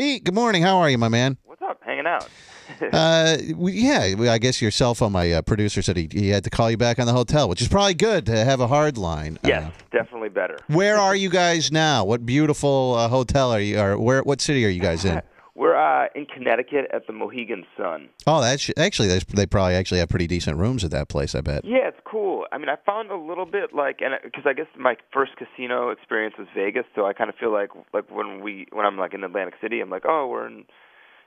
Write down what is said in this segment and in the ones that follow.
Pete, good morning. How are you, my man? What's up? Hanging out. I guess your cell phone, my producer said he had to call you back on the hotel, which is probably good to have a hard line. Yes, definitely better. Where are you guys now? What beautiful hotel are you, or what city are you guys in? We're in Connecticut at the Mohegan Sun. Oh, that's actually, they probably actually have pretty decent rooms at that place, I bet. Yeah, it's cool. I mean, I found a little bit because I guess my first casino experience was Vegas, so I kind of feel like when I'm like in Atlantic City, I'm like, oh, we're in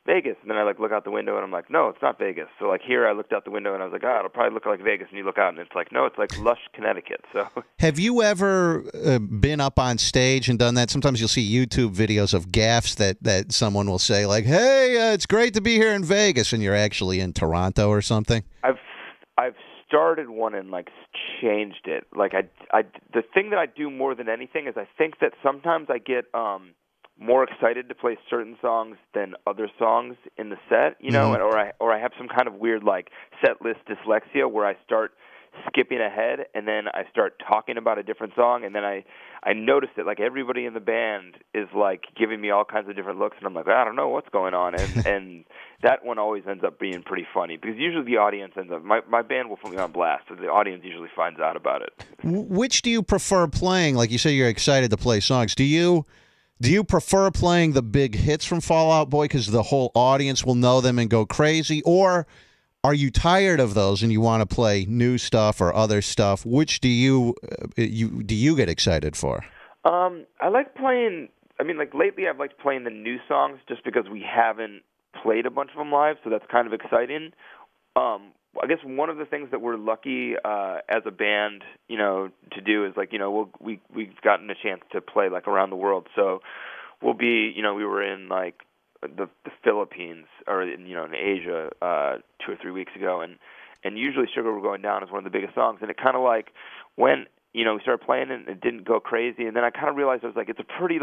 Vegas, and then I look out the window and I'm like, no, it's not Vegas. So here I looked out the window and I was like, it'll probably look like Vegas, and you look out and it's like, no, it's like lush Connecticut. So have you ever been up on stage and done that? Sometimes you'll see YouTube videos of gaffes that someone will say like, hey, it's great to be here in Vegas, and you're actually in Toronto or something. I've started one and changed it. The thing that I do more than anything is I think that sometimes I get more excited to play certain songs than other songs in the set, or I have some kind of weird set list dyslexia where I start skipping ahead and then I start talking about a different song, and then I notice that everybody in the band is giving me all kinds of different looks, and I'm like, I don't know what's going on, and that one always ends up being pretty funny because usually the audience ends up my band will put me on blast, so the audience usually finds out about it. Which do you prefer playing? Like you say, you're excited to play songs. Do you prefer playing the big hits from Fall Out Boy because the whole audience will know them and go crazy? Or are you tired of those and you want to play new stuff or other stuff? Which do you get excited for? I like playing, lately I've liked playing the new songs just because we haven't played a bunch of them live, so that's kind of exciting. I guess one of the things that we're lucky as a band, to do is we've gotten a chance to play around the world. So we'll be, we were in the Philippines or in Asia 2 or 3 weeks ago, and usually "Sugar We're Going Down" is one of the biggest songs, and it kind of when we started playing it, it didn't go crazy, and then I kind of realized I was it's a pretty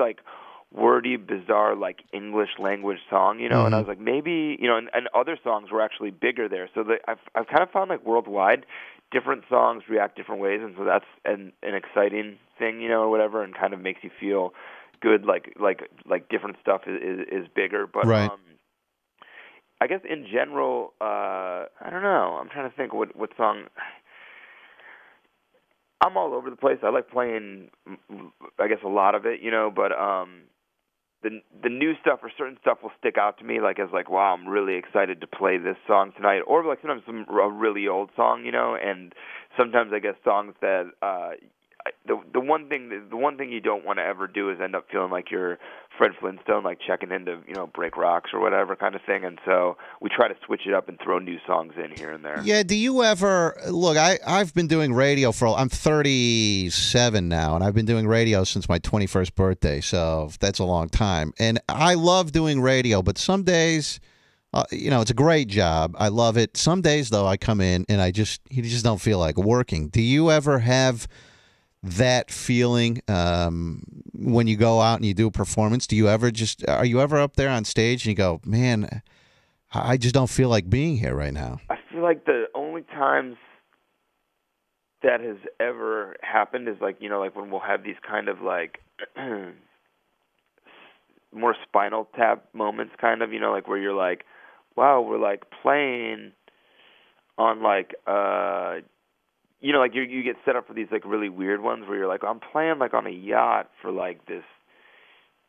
wordy, bizarre, English language song, Mm-hmm. and I was maybe, and other songs were actually bigger there. So I've kind of found worldwide, different songs react different ways, and so that's an exciting thing, or whatever, and kind of makes you feel good, like different stuff is bigger. But right. I guess in general, I don't know. I'm trying to think what song. I'm all over the place. I like playing, I guess, a lot of it, but the new stuff or certain stuff will stick out to me as wow, I'm really excited to play this song tonight, or sometimes a really old song, and sometimes I guess songs that the one thing you don't want to ever do is end up feeling like you're Fred Flintstone, checking into Break Rocks or whatever kind of thing, and so we try to switch it up and throw new songs in here and there. Yeah, do you ever look? I've been doing radio I'm 37 now, and I've been doing radio since my 21st birthday, so that's a long time, and I love doing radio, but some days. It's a great job. I love it. Some days, though, I come in and you just don't feel like working. Do you ever have that feeling when you go out and you do a performance? Are you ever up there on stage and you go, man, I just don't feel like being here right now? I feel like the only times that has ever happened is when we'll have these kind of more Spinal Tap moments, kind of, where you're wow, we're playing on you get set up for these really weird ones where you're I'm playing on a yacht for this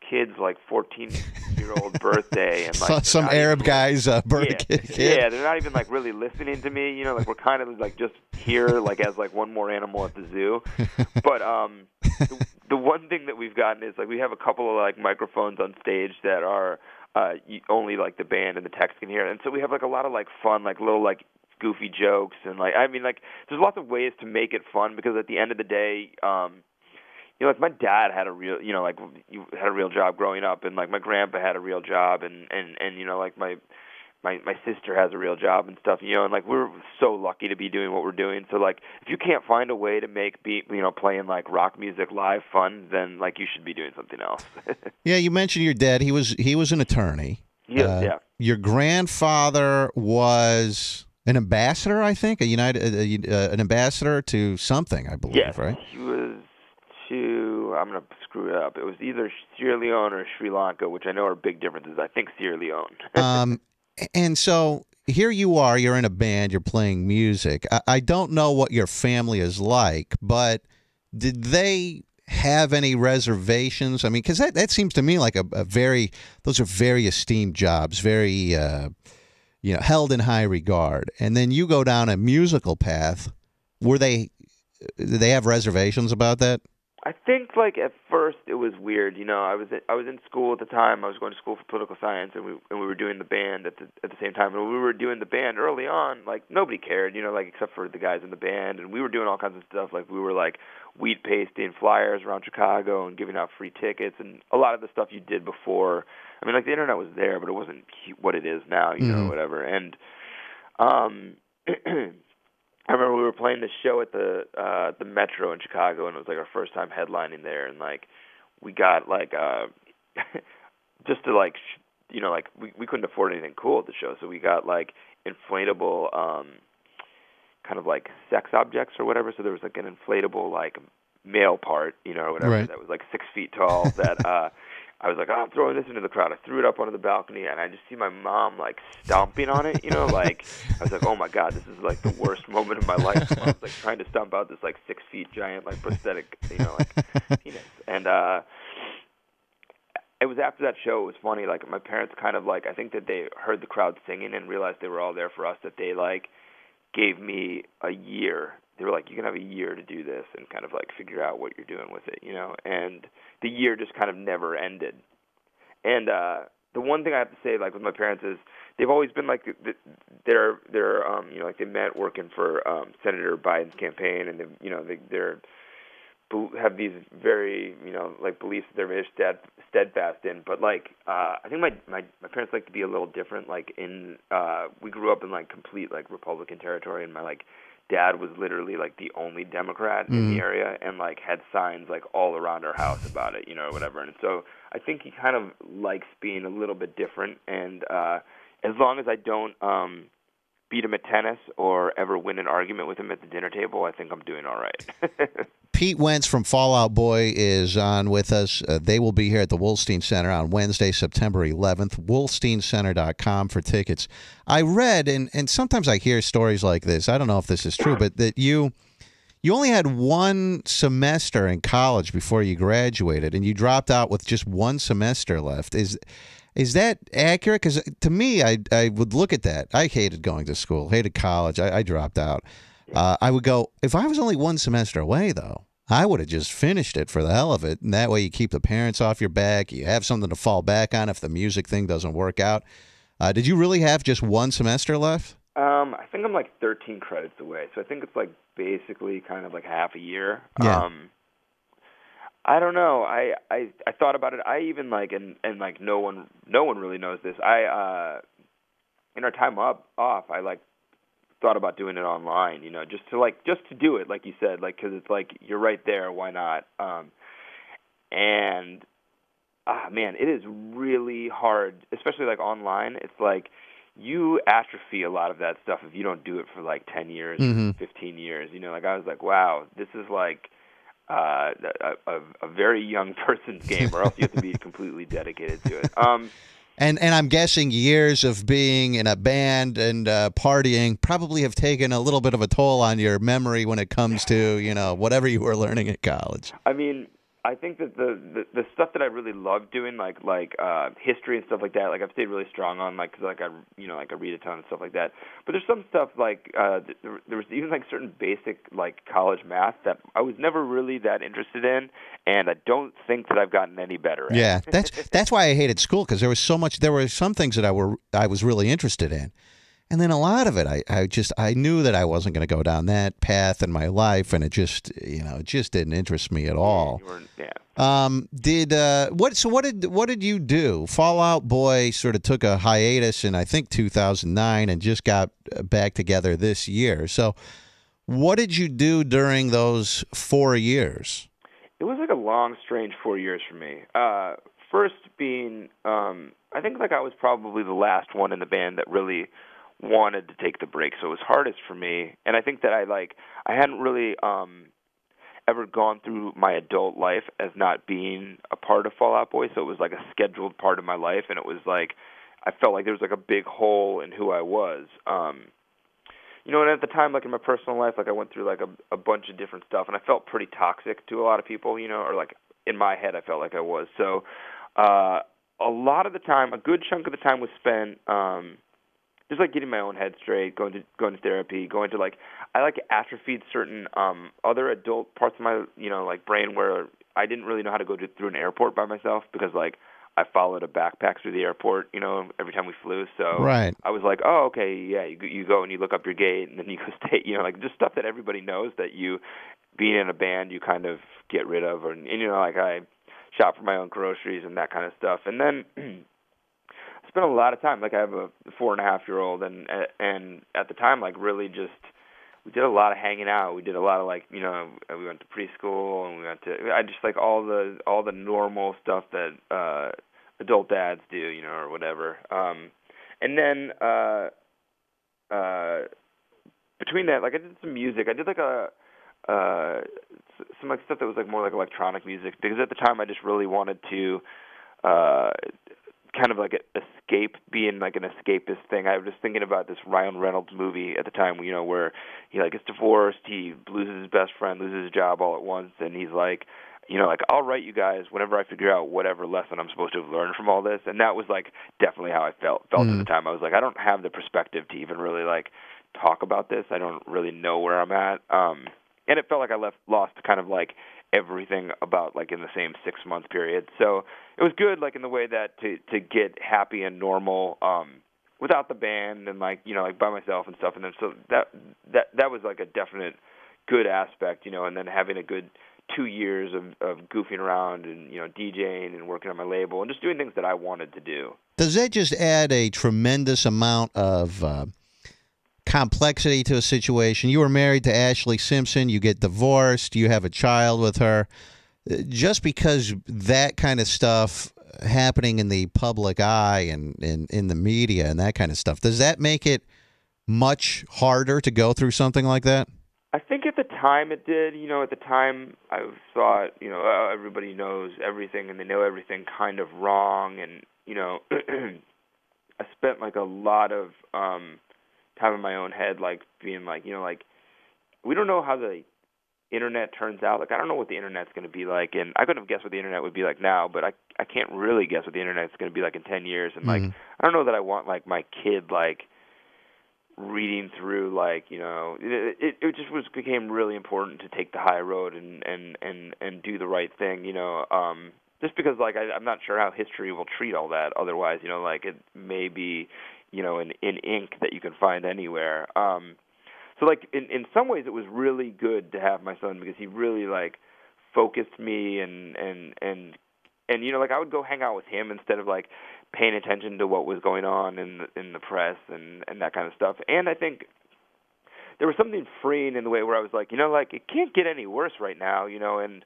kid's 14-year-old birthday, and some Arab guy's birthday kid. Yeah, they're not even really listening to me. We're kind of just here as one more animal at the zoo. But the one thing that we've gotten is we have a couple of microphones on stage that are only the band and the techs can hear, and so we have a lot of fun little goofy jokes, and there's lots of ways to make it fun, because at the end of the day, my dad had a real had a real job growing up, and my grandpa had a real job, and my sister has a real job and stuff, and we're so lucky to be doing what we're doing. So if you can't find a way to make playing rock music live fun, then you should be doing something else. Yeah, you mentioned your dad. He was an attorney. Yeah. Your grandfather was an ambassador, I think, an ambassador to something, I believe, yes, right? He was to I'm gonna screw it up. It was either Sierra Leone or Sri Lanka, which I know are big differences. I think Sierra Leone. And so here you are. You're in a band. You're playing music. I don't know what your family is like, but did they have any reservations? I mean, because that seems to me like those are very esteemed jobs, very held in high regard. And then you go down a musical path. Did they have reservations about that? I think like at first it was weird. I was in school at the time. I was going to school for political science, and we were doing the band at the same time. And when we were doing the band early on, like nobody cared, like except for the guys in the band. And we were doing all kinds of stuff. Like we were like wheat pasting flyers around Chicago and giving out free tickets, and a lot of the stuff you did before. I mean, like the internet was there, but it wasn't what it is now, whatever. And I remember we were playing this show at the Metro in Chicago, and it was like our first time headlining there, and like we got like just to like like we couldn't afford anything cool at the show, so we got like inflatable kind of like sex objects or whatever. So there was like an inflatable like male part, or whatever, right, that was like 6 feet tall that I was like, I'm throwing this into the crowd. I threw it up onto the balcony, and I just see my mom, like, stomping on it, like, I was like, oh, my God, this is, like, the worst moment of my life. I was, like, trying to stomp out this, like, 6 feet giant, like, prosthetic, like, penis. And it was after that show, it was funny, like, my parents kind of, like, I think that they heard the crowd singing and realized they were all there for us, that they, like, gave me a year. They were like, you can have a year to do this and kind of, like, figure out what you're doing with it, and the year just kind of never ended. And the one thing I have to say, like, with my parents is they've always been, like, they're like they met working for Senator Biden's campaign, and they're have these very, like, beliefs that they're very steadfast in. But, like, I think my parents like to be a little different. Like, we grew up in, like, complete, like, Republican territory, and my, like, dad was literally like the only Democrat in the area, and like had signs like all around our house about it, whatever. And so I think he kind of likes being a little bit different. And as long as I don't beat him at tennis or ever win an argument with him at the dinner table, I think I'm doing all right. Pete Wentz from Fall Out Boy is on with us. They will be here at the Wolstein Center on Wednesday, September 11th. WolsteinCenter.com for tickets. I read, and sometimes I hear stories like this. I don't know if this is true, but that you only had one semester in college before you graduated, and you dropped out with just one semester left. Is that accurate? Because to me, I would look at that. I hated going to school, hated college. I dropped out. I would go, if I was only one semester away, though, I would have just finished it for the hell of it. And that way you keep the parents off your back. You have something to fall back on if the music thing doesn't work out. Did you really have just one semester left? I think I'm like 13 credits away. So I think it's like basically kind of like half a year. Yeah. I don't know. I thought about it. I even like, and like no one really knows this. In our time off, I like thought about doing it online, just to do it, like you said, like, because it's like you're right there, why not? And man, it is really hard, especially like online. It's like you atrophy a lot of that stuff if you don't do it for like 10 years, 15 years. Like I was like, wow, this is like a very young person's game, or else you have to be completely dedicated to it. And I'm guessing years of being in a band and partying probably have taken a little bit of a toll on your memory when it comes to, whatever you were learning at college. I mean, I think that the stuff that I really love doing, like history and stuff like that, like I've stayed really strong on, like, cause like I read a ton and stuff like that. But there's some stuff like there was even like certain basic like college math that I was never really that interested in, and I don't think that I've gotten any better at. Yeah, that's why I hated school, because there was so much. There were some things that I was really interested in. And then a lot of it, I knew that I wasn't going to go down that path in my life, and it just didn't interest me at all. Yeah. What did you do? Fall Out Boy sort of took a hiatus in, I think, 2009, and just got back together this year. So, what did you do during those 4 years? It was like a long, strange 4 years for me. First being, I think like I was probably the last one in the band that really wanted to take the break, so it was hardest for me. And I think that I hadn't really ever gone through my adult life as not being a part of Fall Out Boy, so it was like a scheduled part of my life, and it was like I felt like there was like a big hole in who I was. And at the time, like in my personal life, like I went through like a bunch of different stuff, and I felt pretty toxic to a lot of people, or like in my head I felt like I was. So a lot of the time, a good chunk of the time was spent just like getting my own head straight, going to therapy, going to like I like atrophied certain other adult parts of my like brain where I didn't really know how to go through an airport by myself because like I followed a backpack through the airport, every time we flew. So Right. I was like, oh, okay, yeah, you go and you look up your gate and then you go stay, like just stuff that everybody knows that you, being in a band, you kind of get rid of. And like I shop for my own groceries and that kind of stuff. And then I spent a lot of time, like I have a 4.5-year-old and at the time, like really just, we did a lot of hanging out. We did a lot of like, we went to preschool and we went to, I just like all the normal stuff that adult dads do, or whatever. And then between that, like I did some music. I did like some like stuff that was like more like electronic music because at the time I just really wanted to kind of like escape, being like an escapist thing. I was just thinking about this Ryan Reynolds movie at the time, where he like gets divorced, he loses his best friend, loses his job all at once, and he's like, like I'll write you guys whenever I figure out whatever lesson I'm supposed to have learned from all this. And that was like definitely how I felt at the time. I was like, I don't have the perspective to even really like talk about this. I don't really know where I'm at. And it felt like I lost kind of like everything about like in the same 6-month period. So it was good like in the way that to get happy and normal without the band and like like by myself and stuff. And then so that was like a definite good aspect, and then having a good 2 years of goofing around and DJing and working on my label and just doing things that I wanted to do. Does that just add a tremendous amount of complexity to a situation? You were married to Ashlee Simpson, you get divorced, you have a child with her. Just because that kind of stuff happening in the public eye and in the media and that kind of stuff, does that make it much harder to go through something like that? I think at the time it did. At the time I thought, everybody knows everything and they know everything kind of wrong. And, I spent like a lot of time in my own head, like being like, like we don't know how the internet turns out. Like I don't know what the internet's going to be like, and I couldn't have guessed what the internet would be like now, but I can't really guess what the internet's going to be like in 10 years. And like I don't know that I want like my kid like reading through like it just became really important to take the high road and do the right thing. Just because like I'm not sure how history will treat all that. Otherwise, like it may be in ink that you can find anywhere. So like in some ways it was really good to have my son because he really like focused me and like I would go hang out with him instead of like paying attention to what was going on in the press and that kind of stuff. And I think there was something freeing in the way where I was like, like it can't get any worse right now, and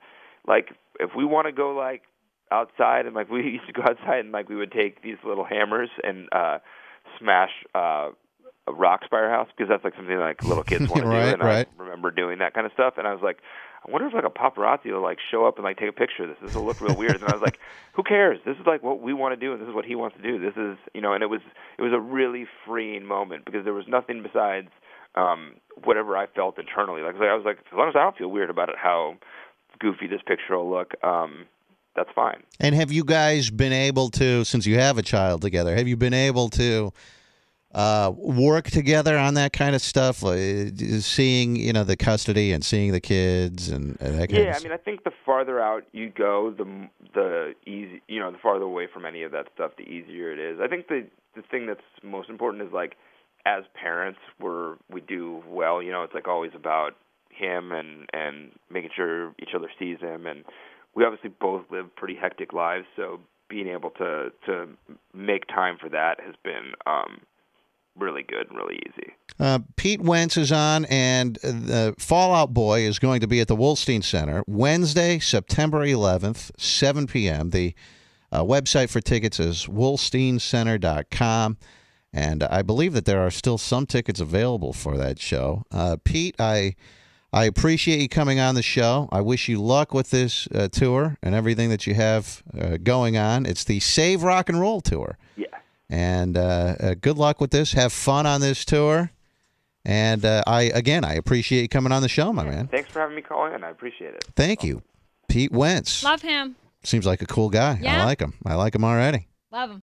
like if we want to go like outside and like we used to go outside and like we would take these little hammers and smash rocks by our house because that's like something like little kids want to do, and I remember doing that kind of stuff. And I was like, I wonder if like a paparazzi will like show up and like take a picture of this. This will look real weird. And I was like, who cares? This is like what we want to do, and this is what he wants to do. This is and it was a really freeing moment because there was nothing besides whatever I felt internally. Like I was like, as long as I don't feel weird about it, how goofy this picture will look, that's fine. And have you guys been able to, since you have a child together, have you been able to work together on that kind of stuff, like seeing the custody and seeing the kids and that kind of stuff? Yeah, I mean, I think the farther out you go, the easy, the farther away from any of that stuff, the easier it is. I think the thing that's most important is like as parents, we do well. It's like always about him and making sure each other sees him, and we obviously both live pretty hectic lives, so being able to make time for that has been really good and really easy. Pete Wentz is on, and the Fall Out Boy is going to be at the Wolstein Center Wednesday, September 11th, 7 p.m. The website for tickets is wolsteincenter.com, and I believe that there are still some tickets available for that show. Pete, I I appreciate you coming on the show. I wish you luck with this tour and everything that you have going on. It's the Save Rock and Roll Tour. Yeah. And good luck with this. Have fun on this tour. And I appreciate you coming on the show, my man. Thanks for having me call in. I appreciate it. Thank you. Pete Wentz. Love him. Seems like a cool guy. Yeah. I like him. I like him already. Love him.